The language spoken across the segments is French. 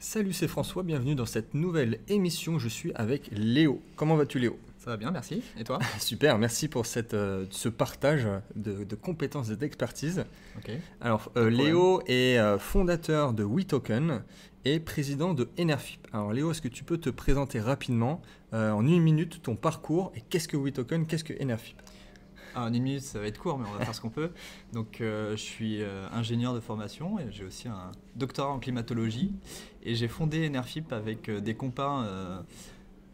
Salut, c'est François, bienvenue dans cette nouvelle émission. Je suis avec Léo. Comment vas-tu, Léo? Ça va bien, merci. Et toi? Super, merci pour ce partage de compétences et d'expertise. Ok. Alors, Léo est fondateur de WeToken et président de Enerfip. Alors, Léo, est-ce que tu peux te présenter rapidement, en une minute, ton parcours et qu'est-ce que WeToken, qu'est-ce que Enerfip? En une minute, ça va être court, mais on va faire ce qu'on peut. Donc, je suis ingénieur de formation et j'ai aussi un doctorat en climatologie. Et j'ai fondé Enerfip avec des compas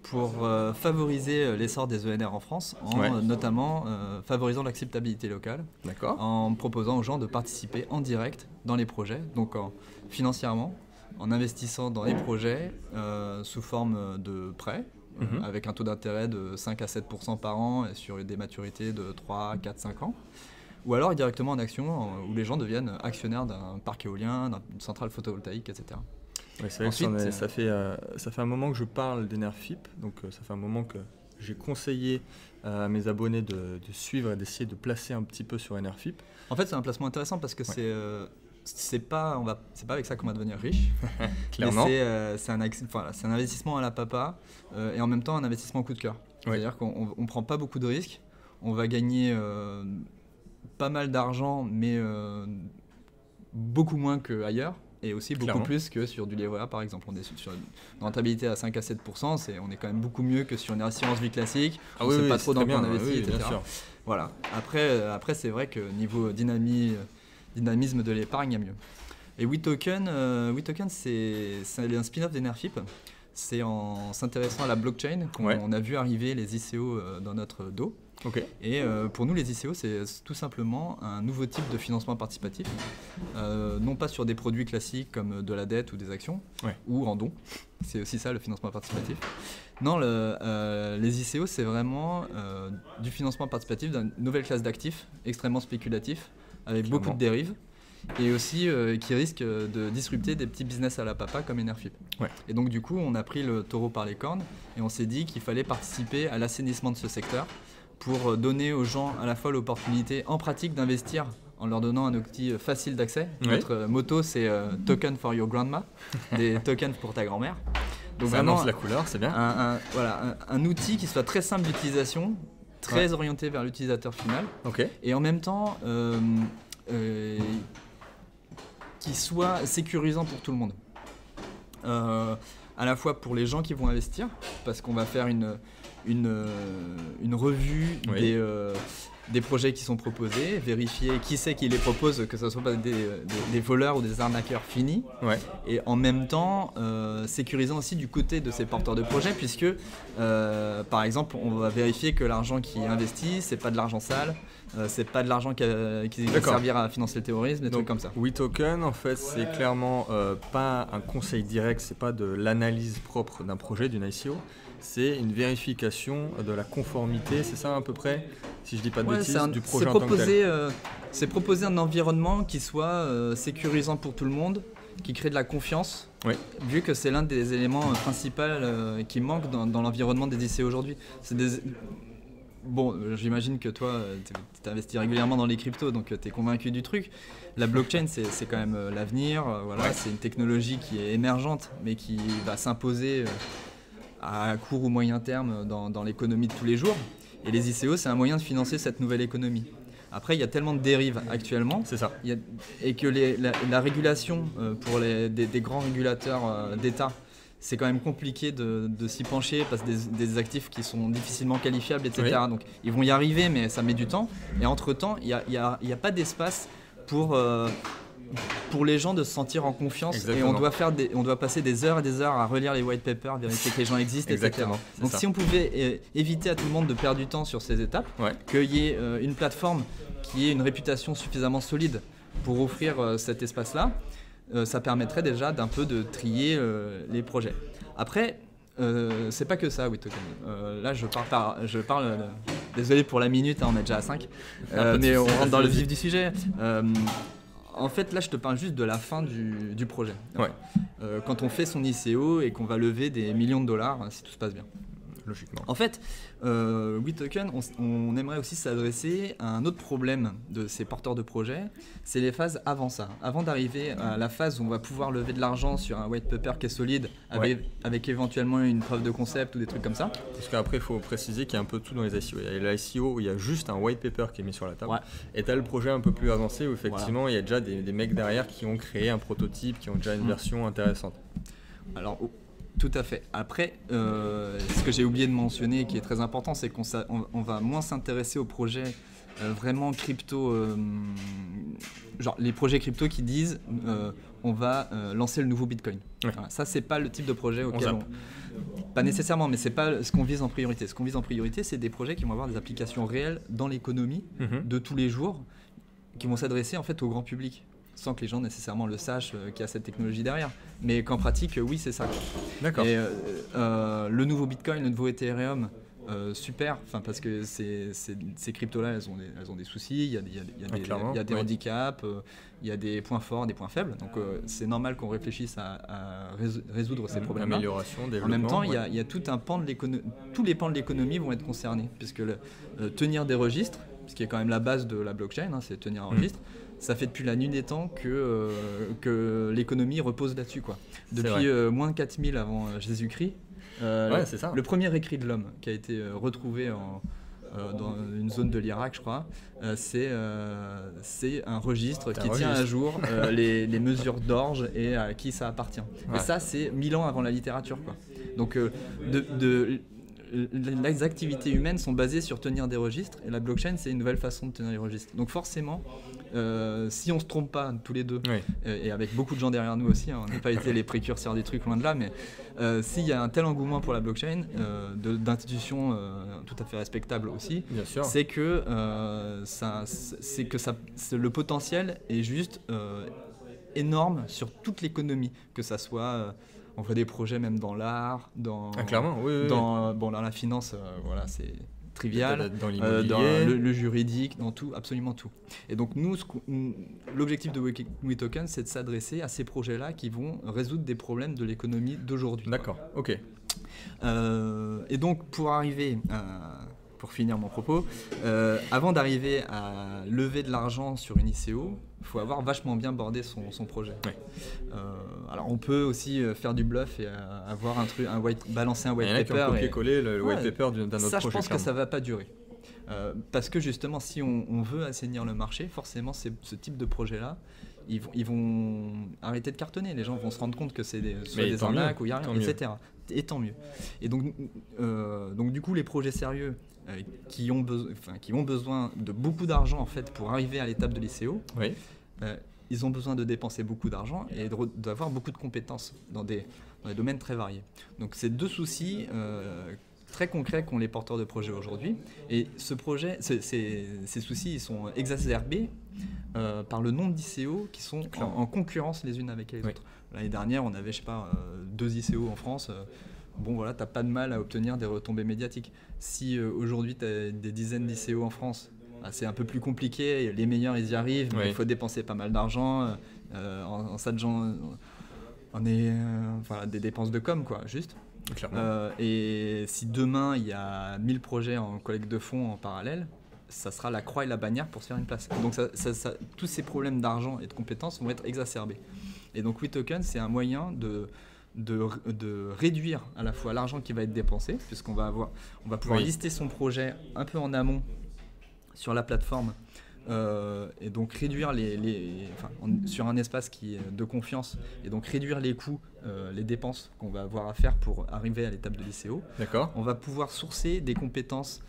pour favoriser l'essor des ENR en France, notamment favorisant l'acceptabilité locale, en proposant aux gens de participer en direct dans les projets, donc financièrement, en investissant dans les projets sous forme de prêts, avec un taux d'intérêt de 5 à 7% par an et sur des maturités de 3, 4, 5 ans. Ou alors directement en action, où les gens deviennent actionnaires d'un parc éolien, d'une centrale photovoltaïque, etc. Ouais, c'est vrai. Ensuite, que ça fait un moment que je parle d'Enerfip, donc ça fait un moment que j'ai conseillé à mes abonnés de suivre et d'essayer de placer un petit peu sur Enerfip. En fait, c'est un placement intéressant parce que c'est pas avec ça qu'on va devenir riche. Clairement. C'est un investissement à la papa et en même temps un investissement coup de cœur. C'est-à-dire qu'on ne prend pas beaucoup de risques, on va gagner pas mal d'argent, mais beaucoup moins qu'ailleurs. Et aussi beaucoup plus que sur du livret A par exemple. On est sur une rentabilité à 5 à 7%, on est quand même beaucoup mieux que sur une assurance vie classique. On ne sait pas trop dans quoi on investit, etc. Voilà. Après c'est vrai que niveau dynamisme de l'épargne, il y a mieux. Et WeToken, c'est un spin-off d'Enerfip. C'est en s'intéressant à la blockchain qu'on a vu arriver les ICO dans notre dos. Et pour nous, les ICO, c'est tout simplement un nouveau type de financement participatif, non pas sur des produits classiques comme de la dette ou des actions, ou en don. C'est aussi ça le financement participatif. Non, les ICO, c'est vraiment du financement participatif d'une nouvelle classe d'actifs extrêmement spéculatifs, avec beaucoup de dérives, et aussi qui risque de disrupter des petits business à la papa comme Enerfip. Et donc du coup, on a pris le taureau par les cornes et on s'est dit qu'il fallait participer à l'assainissement de ce secteur pour donner aux gens à la fois l'opportunité en pratique d'investir en leur donnant un outil facile d'accès. Notre motto, c'est Token for your grandma, des tokens pour ta grand-mère. Donc ça annonce la couleur, c'est bien. Un outil qui soit très simple d'utilisation, très orienté vers l'utilisateur final, et en même temps qui soit sécurisant pour tout le monde. À la fois pour les gens qui vont investir, parce qu'on va faire une revue des projets qui sont proposés, vérifier qui c'est qui les propose, que ce ne soit pas des voleurs ou des arnaqueurs finis, et en même temps sécurisant aussi du côté de ces porteurs de projets, puisque par exemple on va vérifier que l'argent qui est investi, c'est pas de l'argent sale, c'est pas de l'argent qui servira à financer le terrorisme, des trucs comme ça. WeToken, en fait, c'est clairement pas un conseil direct, c'est pas de l'analyse propre d'un projet, d'une ICO. C'est une vérification de la conformité, c'est ça à peu près, si je dis pas de bêtises, du projet en tant que tel. C'est proposer un environnement qui soit sécurisant pour tout le monde, qui crée de la confiance, vu que c'est l'un des éléments principaux qui manque dans l'environnement des ICO aujourd'hui. Bon, j'imagine que toi, tu investis régulièrement dans les cryptos, donc tu es convaincu du truc. La blockchain, c'est quand même l'avenir. C'est une technologie qui est émergente, mais qui va s'imposer à court ou moyen terme dans l'économie de tous les jours. Et les ICO, c'est un moyen de financer cette nouvelle économie. Après, il y a tellement de dérives actuellement, et que la régulation pour des grands régulateurs d'État, c'est quand même compliqué de s'y pencher parce que des actifs qui sont difficilement qualifiables, etc. Donc ils vont y arriver, mais ça met du temps. Et entre-temps, il n'y a pas d'espace pour les gens de se sentir en confiance. Exactement. Et on doit passer des heures et des heures à relire les white papers, vérifier que les gens existent, etc. Donc si on pouvait éviter à tout le monde de perdre du temps sur ces étapes, qu'il y ait une plateforme qui ait une réputation suffisamment solide pour offrir cet espace-là, ça permettrait déjà d'un peu de trier les projets. Après, c'est pas que ça, WeToken. Là, je parle désolé pour la minute, on est déjà à 5, mais on rentre dans le vif du sujet. En fait, là, je te parle juste de la fin du projet. Quand on fait son ICO et qu'on va lever des millions de dollars, si tout se passe bien. logiquement. En fait, WeToken, on aimerait aussi s'adresser à un autre problème de ces porteurs de projets, c'est les phases avant ça. Avant d'arriver à la phase où on va pouvoir lever de l'argent sur un white paper qui est solide, avec éventuellement une preuve de concept ou des trucs comme ça. Parce qu'après, il faut préciser qu'il y a un peu tout dans les ICO. Il y a l'ICO où il y a juste un white paper qui est mis sur la table. Et tu as le projet un peu plus avancé où effectivement, il y a déjà des mecs derrière qui ont créé un prototype, qui ont déjà une version intéressante. Alors, tout à fait. Après, ce que j'ai oublié de mentionner, qui est très important, c'est qu'on va moins s'intéresser aux projets vraiment crypto, genre les projets crypto qui disent on va lancer le nouveau Bitcoin. Voilà, ça, c'est pas le type de projet auquel pas nécessairement, mais c'est pas ce qu'on vise en priorité. Ce qu'on vise en priorité, c'est des projets qui vont avoir des applications réelles dans l'économie de tous les jours, qui vont s'adresser en fait au grand public, sans que les gens nécessairement le sachent qu'il y a cette technologie derrière. Mais qu'en pratique, oui, c'est ça. D'accord. Et le nouveau Bitcoin, le nouveau Ethereum, super, parce que ces cryptos-là, elles ont des soucis, il y a des handicaps, il y a des points forts, des points faibles. Donc c'est normal qu'on réfléchisse à résoudre ces problèmes-là. Amélioration, développement. En même temps, il y a tout un pan de l'économie, tous les pans de l'économie vont être concernés, puisque tenir des registres, ce qui est quand même la base de la blockchain, c'est tenir un registre. Ça fait depuis la nuit des temps que l'économie repose là-dessus, quoi. Depuis moins de 4000 avant Jésus-Christ, c'est ça. Le premier écrit de l'homme qui a été retrouvé dans une zone de l'Irak, je crois, c'est un registre qui tient à jour les mesures d'orge et à qui ça appartient. Et ça, c'est 1000 ans avant la littérature, quoi. Donc, les activités humaines sont basées sur tenir des registres, et la blockchain, c'est une nouvelle façon de tenir les registres. Donc forcément, si on se trompe pas tous les deux, et avec beaucoup de gens derrière nous aussi, on n'a pas été les précurseurs des trucs, loin de là, mais s'il y a un tel engouement pour la blockchain, d'institutions tout à fait respectables aussi, c'est que, le potentiel est juste énorme sur toute l'économie, que ça soit... on voit des projets même dans l'art, dans la finance, c'est trivial, dans l'immobilier, dans le juridique, dans tout, absolument tout. Et donc nous, l'objectif de WeToken, c'est de s'adresser à ces projets-là qui vont résoudre des problèmes de l'économie d'aujourd'hui. D'accord, ok. Et donc pour finir mon propos, avant d'arriver à lever de l'argent sur une ICO, il faut avoir vachement bien bordé son projet. Alors on peut aussi faire du bluff et avoir balancer un white paper. Il y en a qui ont copié-collé le white paper d'un autre projet. Ça, je pense que ça va pas durer. Parce que justement, si on veut assainir le marché, forcément, ce type de projet-là, ils vont arrêter de cartonner. Les gens vont se rendre compte que c'est des arnaques ou il n'y a rien, etc. Et tant mieux. Et donc du coup, les projets sérieux qui ont besoin de beaucoup d'argent en fait pour arriver à l'étape de l'ICO, ils ont besoin de dépenser beaucoup d'argent et d'avoir beaucoup de compétences dans des domaines très variés. Donc c'est deux soucis très concrets qu'ont les porteurs de projets aujourd'hui. Et ces soucis, ils sont exacerbés par le nombre d'ICO qui sont en concurrence les unes avec les autres. L'année dernière, on avait, 2 ICO en France. T'as pas de mal à obtenir des retombées médiatiques. Si aujourd'hui, tu as des dizaines d'ICO en France, c'est un peu plus compliqué. Les meilleurs, ils y arrivent, mais il faut dépenser pas mal d'argent en s'adjoignant des dépenses de com, quoi, juste. Et si demain, il y a 1000 projets en collecte de fonds en parallèle, ça sera la croix et la bannière pour se faire une place. Donc tous ces problèmes d'argent et de compétences vont être exacerbés. Et donc WeToken, c'est un moyen de réduire à la fois l'argent qui va être dépensé, puisqu'on va pouvoir lister son projet un peu en amont sur la plateforme, et donc réduire sur un espace qui est de confiance, et donc réduire les coûts, les dépenses qu'on va avoir à faire pour arriver à l'étape de l'ICO. D'accord. On va pouvoir sourcer des compétences,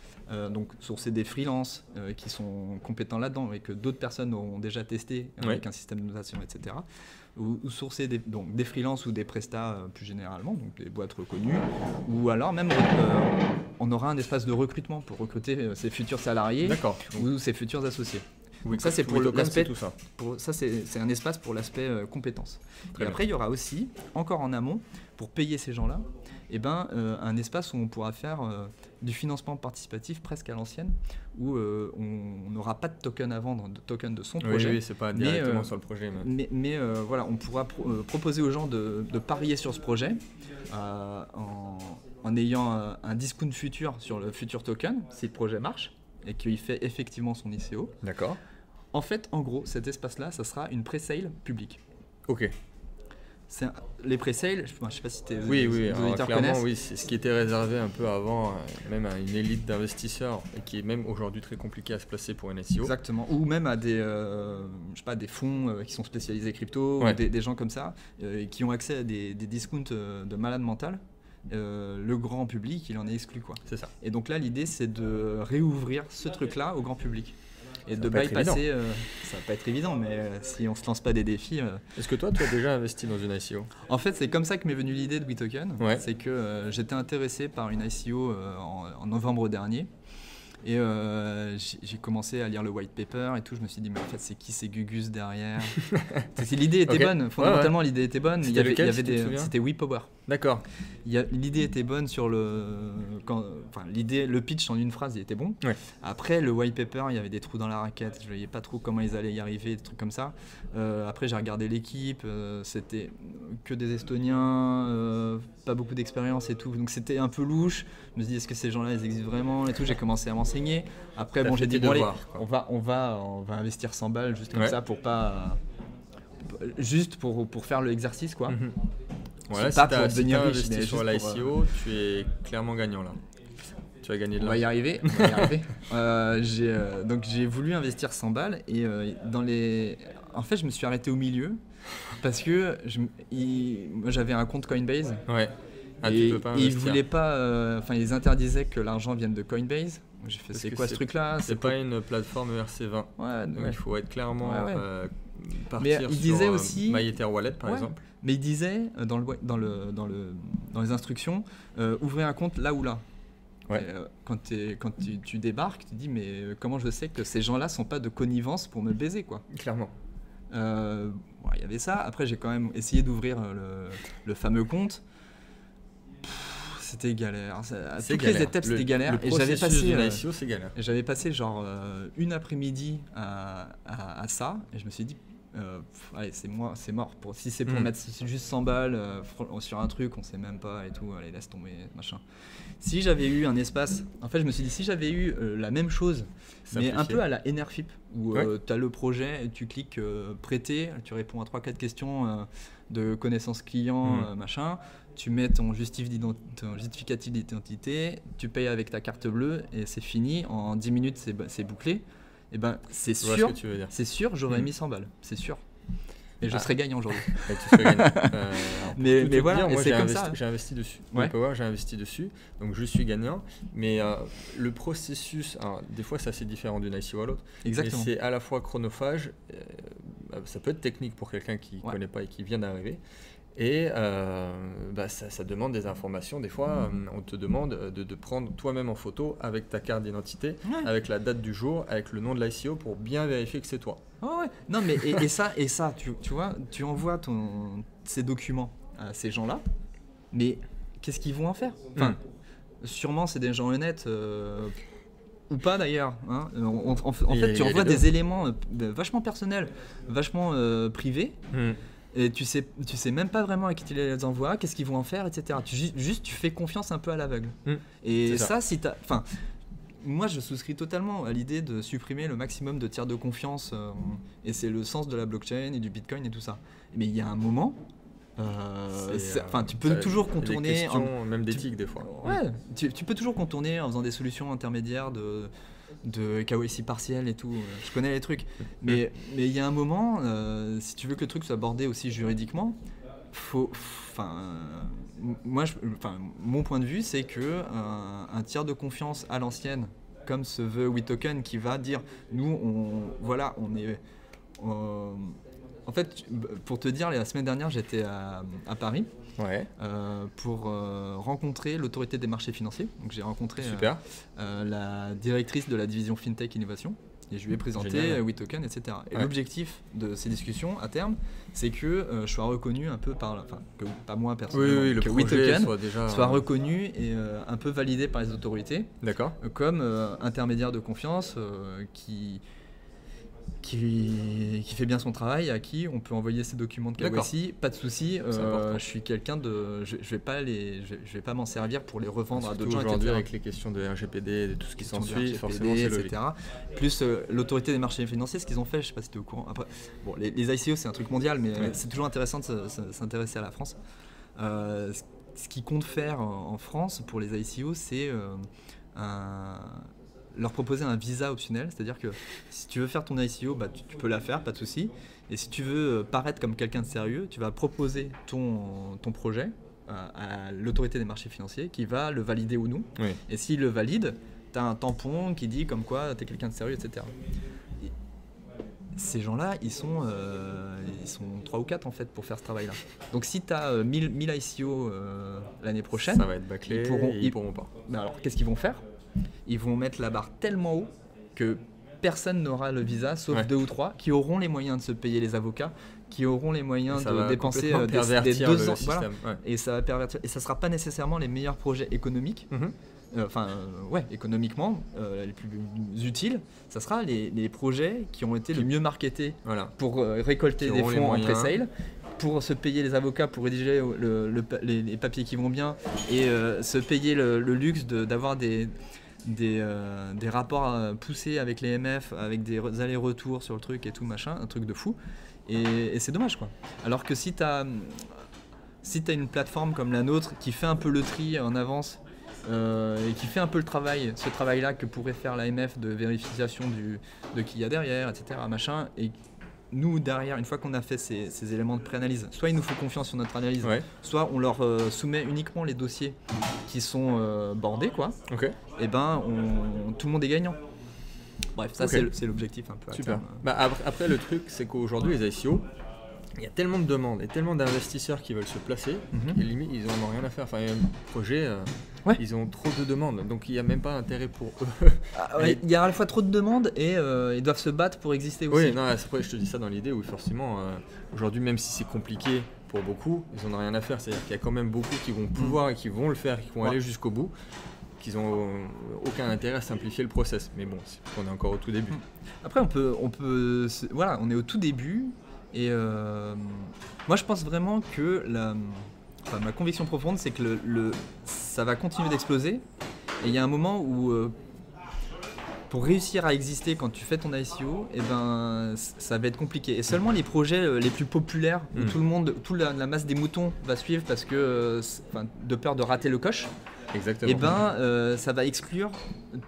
donc sourcer des freelances qui sont compétents là-dedans et que d'autres personnes auront déjà testé avec un système de notation, etc. Ou sourcer des freelances ou des prestats plus généralement, donc des boîtes reconnues, ou alors même on aura un espace de recrutement pour recruter ses futurs salariés ou ses futurs associés. Donc ça c'est pour l'aspect tout ça. C'est un espace pour l'aspect compétences. Et après il y aura aussi encore en amont pour payer ces gens-là, un espace où on pourra faire du financement participatif presque à l'ancienne, où on n'aura pas de token à vendre, de token de son projet. Oui, c'est pas directement sur le projet. Mais voilà, on pourra proposer aux gens de parier sur ce projet en ayant un discount futur sur le futur token, si le projet marche et qu'il fait effectivement son ICO. D'accord. En fait, en gros, cet espace-là, ça sera une pre-sale publique. Ok. Les pre-sales, je ne sais pas si tes oui, auditeurs clairement, connaissent. Oui, c'est ce qui était réservé un peu avant, même à une élite d'investisseurs, et qui est même aujourd'hui très compliqué à se placer pour une ICO. Exactement, ou même à des, des fonds qui sont spécialisés crypto, ou des gens comme ça, qui ont accès à des discounts de malade mental. Le grand public, il en est exclu, quoi. C'est ça. Et donc là, l'idée, c'est de réouvrir ce truc-là au grand public. Et ça de bypasser, ça va pas être évident, mais si on se lance pas des défis... Est-ce que toi, tu as déjà investi dans une ICO ? En fait, c'est comme ça que m'est venue l'idée de WeToken. Ouais. C'est que j'étais intéressé par une ICO en novembre dernier. Et j'ai commencé à lire le white paper et tout. Je me suis dit, mais en fait, c'est qui ces Gugus derrière? L'idée était bonne, fondamentalement, l'idée était bonne. C'était c'était WePower. D'accord. L'idée était bonne sur le pitch en une phrase, il était bon. Ouais. Après, le white paper, il y avait des trous dans la raquette. Je voyais pas trop comment ils allaient y arriver, des trucs comme ça. Après, j'ai regardé l'équipe. C'était que des Estoniens, pas beaucoup d'expérience et tout. Donc c'était un peu louche. Je me suis dit, est-ce que ces gens-là, ils existent vraiment et tout. J'ai commencé à m'enseigner. Après, j'ai dit, bon, allez, on va investir 100 balles juste comme ça pour pas, juste pour faire l'exercice, quoi. Mm-hmm. Voilà, pas pour devenir riche, mais sur l'ICO, tu es clairement gagnant là. Tu vas gagner de l'argent. On va y arriver. Donc j'ai voulu investir 100 balles et en fait je me suis arrêté au milieu parce que moi j'avais un compte Coinbase. Ouais. Et ils voulaient pas, ils interdisaient que l'argent vienne de Coinbase. J'ai fait, c'est quoi ce truc-là? C'est pas une plateforme ERC20. Ouais, donc il faut être clairement mais partir il disait sur aussi, MyEtherWallet par exemple. Mais il disait dans les instructions, ouvrez un compte là ou là. Ouais. Quand tu débarques, tu te dis mais comment je sais que ces gens-là sont pas de connivence pour me baiser, quoi. Clairement. Il y avait ça. Après j'ai quand même essayé d'ouvrir le fameux compte. C'était galère. À toutes les étapes, c'était galère. Et j'avais passé l'ICO, c'est galère. J'avais passé genre une après-midi à ça, et je me suis dit, allez, c'est mort. Si c'est pour mettre juste 100 balles sur un truc, on sait même pas et tout, allez, laisse tomber, machin. Si j'avais eu un espace, en fait, je me suis dit, si j'avais eu la même chose, mais un peu à la Enerfip, où tu as le projet, tu cliques prêter, tu réponds à 3-4 questions de connaissances clients, machin. Tu mets ton justificatif d'identité, tu payes avec ta carte bleue et c'est fini. En 10 minutes, c'est bouclé. Et ben, c'est sûr, j'aurais mis 100 balles. C'est sûr. Et je serais gagnant aujourd'hui. Tu serais gagnant. mais voilà, moi, c'est comme ça. J'ai investi dessus. J'ai investi dessus. Donc je suis gagnant. Mais le processus, des fois, c'est assez différent d'une ICO à l'autre. Exactement. Mais c'est à la fois chronophage. Ça peut être technique pour quelqu'un qui ne connaît pas et qui vient d'arriver. Et ça demande des informations. Des fois, on te demande de prendre toi-même en photo avec ta carte d'identité, avec la date du jour, avec le nom de l'ICO pour bien vérifier que c'est toi. Oh ouais. Non, mais et ça, tu vois, tu envoies ces documents à ces gens-là, mais qu'est-ce qu'ils vont en faire? Sûrement, c'est des gens honnêtes. Ou pas d'ailleurs. Hein. En fait, tu envoies des éléments vachement personnels, vachement privés. Et tu sais même pas vraiment à qui tu les envoies, qu'est-ce qu'ils vont en faire, etc. Tu fais confiance un peu à l'aveugle. Et ça, moi je souscris totalement à l'idée de supprimer le maximum de tiers de confiance, et c'est le sens de la blockchain et du Bitcoin et tout ça. Mais il y a un moment, tu peux toujours contourner. Des questions, même d'éthique des fois. Ouais, tu peux toujours contourner en faisant des solutions intermédiaires de KYC partiel et tout, je connais les trucs, mais il y a un moment, si tu veux que le truc soit abordé aussi juridiquement, mon point de vue, c'est que un tiers de confiance à l'ancienne, comme se veut WeToken, qui va dire, nous, on est... En fait, pour te dire, la semaine dernière, j'étais à Paris pour rencontrer l'autorité des marchés financiers. Donc, j'ai rencontré la directrice de la division FinTech Innovation, Et je lui ai présenté Génial. WeToken, etc. Et Ouais. l'objectif de ces discussions à terme, c'est que je sois reconnu un peu que pas moi personnellement, Oui, le que projet WeToken soit déjà soit reconnu et un peu validé par les autorités D'accord. comme intermédiaire de confiance qui fait bien son travail, à qui on peut envoyer ses documents de D'accord. KYC, pas de souci. C'est important. Je suis quelqu'un de, je vais pas m'en servir pour les revendre à Surtout d'autres gens, aujourd'hui etc. avec les questions de RGPD et de tout ce qui Question du s'ensuit, RGPD, forcément c'est logique. etc. Plus l'autorité des marchés financiers, ce qu'ils ont fait, je sais pas si tu es au courant. Après, bon, les ICO c'est un truc mondial, mais Ouais. c'est toujours intéressant de s'intéresser à la France. Ce qu'ils comptent faire en France pour les ICO, c'est leur proposer un visa optionnel, c'est-à-dire que si tu veux faire ton ICO, bah, tu peux la faire, pas de souci. Et si tu veux paraître comme quelqu'un de sérieux, tu vas proposer ton projet à l'autorité des marchés financiers qui va le valider ou non. Oui. Et s'il le valide, tu as un tampon qui dit comme quoi tu es quelqu'un de sérieux, etc. Et ces gens-là, ils sont 3 ou 4 en fait pour faire ce travail-là. Donc si tu as 1000 ICO l'année prochaine, Ça va être bâclé, ils pourront pas. mais alors qu'est-ce qu'ils vont faire? Ils vont mettre la barre tellement haut que personne n'aura le visa, sauf Ouais. 2 ou 3 qui auront les moyens de se payer les avocats, qui auront les moyens Ça de va dépenser complètement des pervertir 2 le ans. système. Voilà. Ouais. Et ça va pervertir. Et ça sera pas nécessairement les meilleurs projets économiques. Mhm. Économiquement, les plus utiles, ça sera les projets qui ont été le mieux marketés Voilà. pour récolter Qui des auront les fonds en moyens. pré-sale, pour se payer les avocats, pour rédiger les papiers qui vont bien, et se payer le luxe d'avoir des rapports poussés avec les MF, avec des allers-retours sur le truc et tout machin, un truc de fou. Et c'est dommage quoi. Alors que si t'as une plateforme comme la nôtre qui fait un peu le tri en avance, et qui fait un peu ce travail-là que pourrait faire l'AMF de vérification de qui il y a derrière, etc. machin, et nous derrière, une fois qu'on a fait ces éléments de préanalyse, soit ils nous font confiance sur notre analyse, Ouais. soit on leur soumet uniquement les dossiers qui sont bordés, quoi. Ok. Et ben tout le monde est gagnant. Bref, ça Ok. c'est l'objectif un peu à Super. terme. Bah, après, le truc, c'est qu'aujourd'hui, les ICO, il y a tellement de demandes et tellement d'investisseurs qui veulent se placer, Mhm. et limite, ils en ont rien à faire. Enfin, il y a un projet, Ouais. ils ont trop de demandes, donc il n'y a même pas intérêt pour eux. Il y a à la fois trop de demandes et ils doivent se battre pour exister aussi. Oui, non, après, je te dis ça dans l'idée où forcément, aujourd'hui, même si c'est compliqué pour beaucoup, ils n'en ont rien à faire. C'est-à-dire qu'il y a quand même beaucoup qui vont pouvoir et qui vont le faire, qui vont aller jusqu'au bout, qu'ils n'ont aucun intérêt à simplifier le process. Mais bon, on est encore au tout début. Après, voilà, on est au tout début et moi je pense vraiment que ma conviction profonde, c'est que ça va continuer d'exploser. Et il y a un moment où pour réussir à exister quand tu fais ton ICO, eh ben, ça va être compliqué. Et seulement les projets les plus populaires, où toute la masse des moutons va suivre parce que, de peur de rater le coche, Exactement. et ben, ça va exclure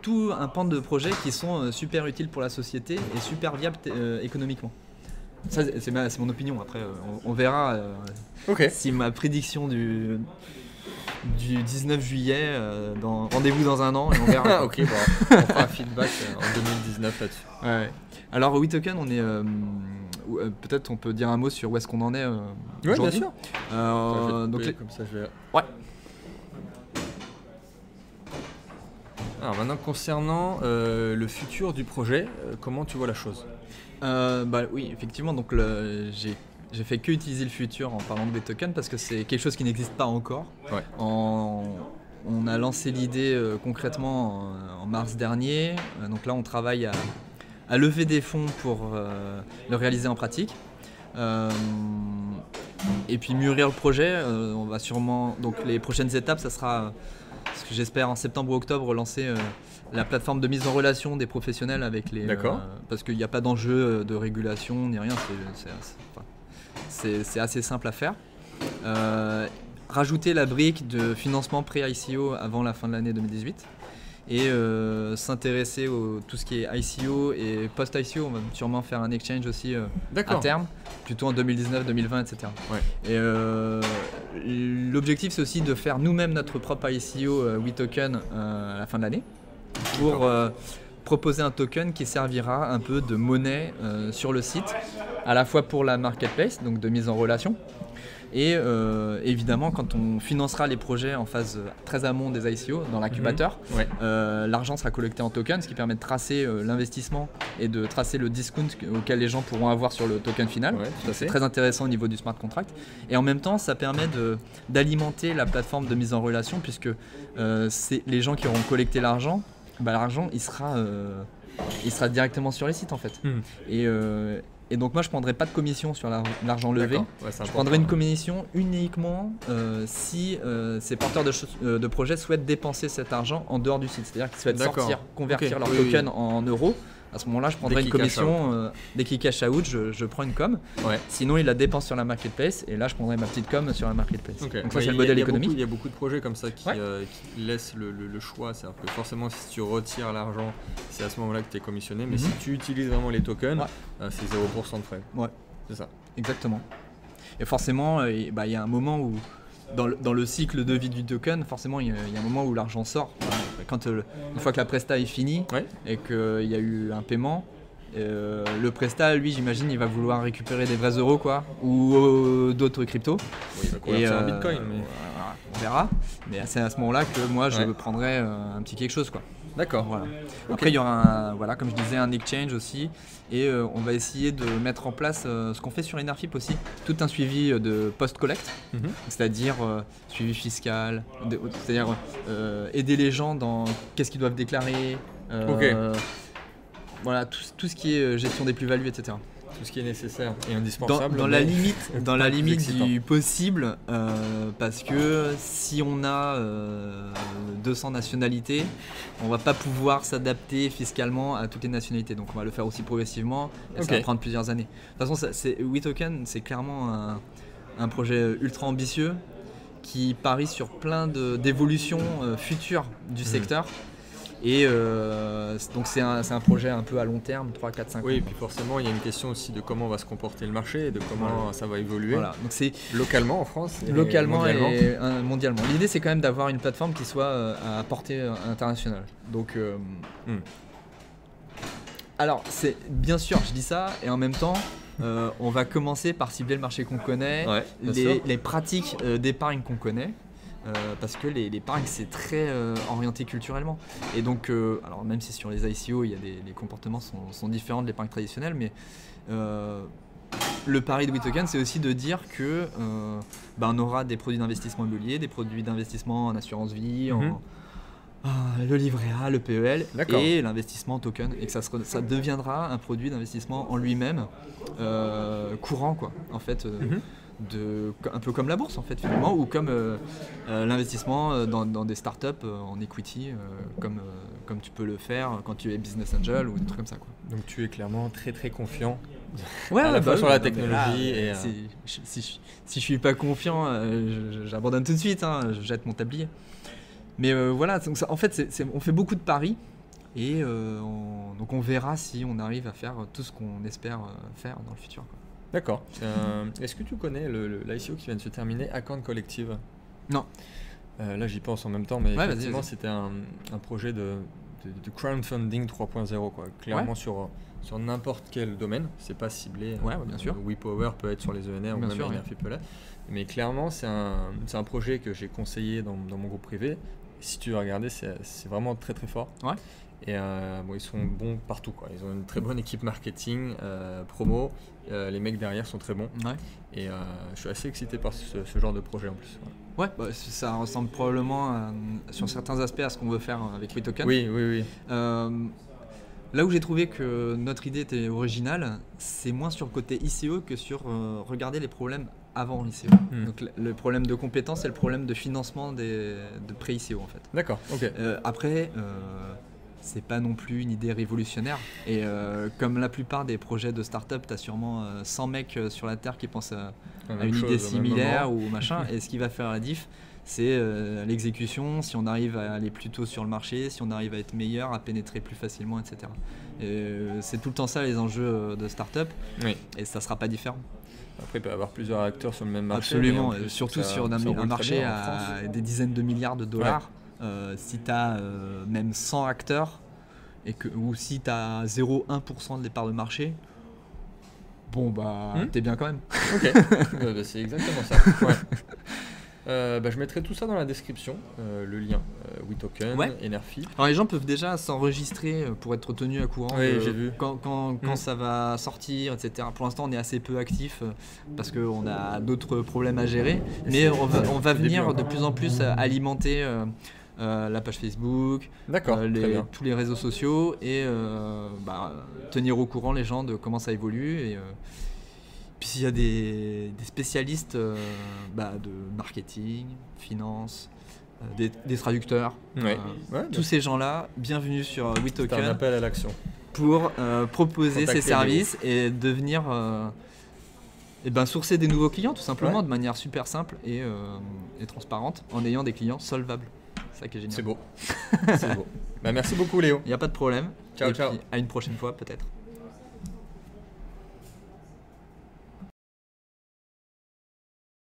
tout un pan de projets qui sont super utiles pour la société et super viables économiquement. Ça, c'est mon opinion. Après, on verra Ok. si ma prédiction du 19 juillet, rendez-vous dans un an et on verra. Ok, bon, on fera un feedback en 2019 là-dessus. Ouais. Alors WeToken, on est peut-être on peut dire un mot sur où est-ce qu'on en est Ouais, bien aujourd'hui. sûr. Donc Comme ça, je vais. Ouais. Alors maintenant, concernant le futur du projet, comment tu vois la chose? Oui, effectivement, donc j'ai fait que utiliser le futur en parlant de WeToken parce que c'est quelque chose qui n'existe pas encore. Ouais. On a lancé l'idée concrètement en mars dernier, donc là on travaille à lever des fonds pour le réaliser en pratique. Et puis mûrir le projet, on va sûrement, donc les prochaines étapes, ça sera, ce que j'espère en septembre ou octobre, lancer la plateforme de mise en relation des professionnels avec les... D'accord. Parce qu'il n'y a pas d'enjeu de régulation ni rien, c'est assez simple à faire. Rajouter la brique de financement pré-ICO avant la fin de l'année 2018 et s'intéresser à tout ce qui est ICO et post-ICO. On va sûrement faire un exchange aussi à terme, plutôt en 2019, 2020, etc. Ouais. Et l'objectif, c'est aussi de faire nous-mêmes notre propre ICO WeToken à la fin de l'année proposer un token qui servira un peu de monnaie sur le site, à la fois pour la marketplace, donc de mise en relation, et évidemment quand on financera les projets en phase très amont des ICO dans l'incubateur, l'argent sera collecté en token, ce qui permet de tracer l'investissement et de tracer le discount auquel les gens pourront avoir sur le token final. C'est très intéressant au niveau du smart contract, et en même temps ça permet d'alimenter la plateforme de mise en relation, puisque c'est les gens qui auront collecté l'argent, l'argent il sera directement sur les sites en fait. Et donc moi je ne prendrai pas de commission sur l'argent levé, je prendrai une commission uniquement si ces porteurs de projets souhaitent dépenser cet argent en dehors du site, c'est-à-dire qu'ils souhaitent convertir leur token en euros. À ce moment-là, je prendrai une commission. Dès qu'ils cash out, je prends une com. Sinon, ils la dépensent sur la marketplace, et là, je prendrai ma petite com sur la marketplace. Donc ça, c'est le modèle économique. Il y a beaucoup de projets comme ça qui laissent le choix. C'est-à-dire que forcément, si tu retires l'argent, c'est à ce moment-là que tu es commissionné. Mais si tu utilises vraiment les tokens, c'est 0% de frais. C'est ça. Exactement. Et forcément, il y a un moment où, dans le cycle de vie du token, forcément, il y a un moment où l'argent sort. Quand, une fois que la presta est finie et qu'il y a eu un paiement, le presta, lui, j'imagine, il va vouloir récupérer des vrais euros, ou d'autres cryptos. Il va convertir en bitcoin. On verra. Mais c'est à ce moment-là que moi, je prendrai un petit quelque chose, D'accord. Voilà. Après, il y aura comme je disais, un exchange aussi, et on va essayer de mettre en place ce qu'on fait sur Enerfip aussi, tout un suivi de post-collect, c'est-à-dire suivi fiscal, c'est-à-dire aider les gens dans qu'est-ce qu'ils doivent déclarer, voilà, tout ce qui est gestion des plus-values, etc. Tout ce qui est nécessaire et indispensable. Dans la limite du possible, parce que si on a 200 nationalités, on va pas pouvoir s'adapter fiscalement à toutes les nationalités. Donc on va le faire aussi progressivement, et ça va prendre plusieurs années. De toute façon, WeToken, c'est clairement un projet ultra ambitieux qui parie sur plein d'évolutions futures du secteur. Et donc c'est un projet un peu à long terme, 3, 4, 5 ans. Oui, et puis forcément il y a une question aussi de comment va se comporter le marché et de comment ça va évoluer. Voilà. Donc c'est localement en France et mondialement. Mondialement. L'idée c'est quand même d'avoir une plateforme qui soit à portée internationale. Donc alors c'est bien sûr, je dis ça, et en même temps on va commencer par cibler le marché qu'on connaît, les pratiques d'épargne qu'on connaît. Parce que l'épargne c'est très orienté culturellement, et donc alors même si sur les ICO les comportements sont différents de l'épargne traditionnelle, mais le pari de WeToken c'est aussi de dire que on aura des produits d'investissement immobilier, des produits d'investissement en assurance vie, le livret A, le PEL et l'investissement en token, et que ça deviendra un produit d'investissement en lui-même courant en fait. Un peu comme la bourse en fait finalement, ou comme l'investissement dans des startups en equity, comme tu peux le faire quand tu es business angel ou des trucs comme ça. Donc tu es clairement très très confiant à la fois sur la technologie. Si je suis pas confiant, j'abandonne tout de suite, je jette mon tablier. Mais voilà, donc ça, en fait on fait beaucoup de paris, et donc on verra si on arrive à faire tout ce qu'on espère faire dans le futur. D'accord. Est-ce que tu connais l'ICO qui vient de se terminer, Account Collective? Non. Là j'y pense en même temps, mais effectivement c'était un projet de crowdfunding 3.0 clairement sur n'importe quel domaine, c'est pas ciblé. Bien sûr. WePower peut être sur les ENR, ou même Enerfip peut l'être. Mais clairement c'est un projet que j'ai conseillé dans mon groupe privé. Si tu veux regarder, c'est vraiment très très fort. Et ils sont bons partout, Ils ont une très bonne équipe marketing, promo. Les mecs derrière sont très bons. Et je suis assez excité par ce genre de projet en plus. Ça ressemble probablement sur certains aspects à ce qu'on veut faire avec WeToken. Oui. Là où j'ai trouvé que notre idée était originale, c'est moins sur le côté ICO que sur regarder les problèmes avant l'ICO. Donc le problème de compétence et le problème de financement de pré-ICO en fait. D'accord, ok. Après, c'est pas non plus une idée révolutionnaire, et comme la plupart des projets de start-up, t'as sûrement 100 mecs sur la terre qui pensent à une idée similaire ou machin, et ce qui va faire la diff, c'est l'exécution, si on arrive à aller plus tôt sur le marché, si on arrive à être meilleur, à pénétrer plus facilement, etc. C'est tout le temps ça les enjeux de start-up, et ça sera pas différent. Après, il peut y avoir plusieurs acteurs sur le même marché. Absolument, surtout sur un marché à des dizaines de milliards de dollars. Si tu as même 100 acteurs, ou si tu as 0,1% de départ de marché, bon bah t'es bien quand même. Ok, c'est exactement ça. Ouais. Je mettrai tout ça dans la description, le lien WeToken, Enerfi. Alors les gens peuvent déjà s'enregistrer pour être tenus à courant j'ai vu. quand ça va sortir, etc. Pour l'instant on est assez peu actifs parce qu'on a d'autres problèmes à gérer, mais on va venir de plus en plus alimenter la page Facebook, tous les réseaux sociaux et tenir au courant les gens de comment ça évolue. Et puis s'il y a des spécialistes de marketing, finance, des traducteurs, tous ces gens-là, bienvenue sur WeToken. C'est un appel à l'action. Pour proposer ces services et devenir sourcer des nouveaux clients tout simplement de manière super simple et transparente en ayant des clients solvables. C'est ça qui est génial. C'est beau. C'est beau. Merci beaucoup Léo. Il n'y a pas de problème. Ciao. Puis, à une prochaine fois peut-être.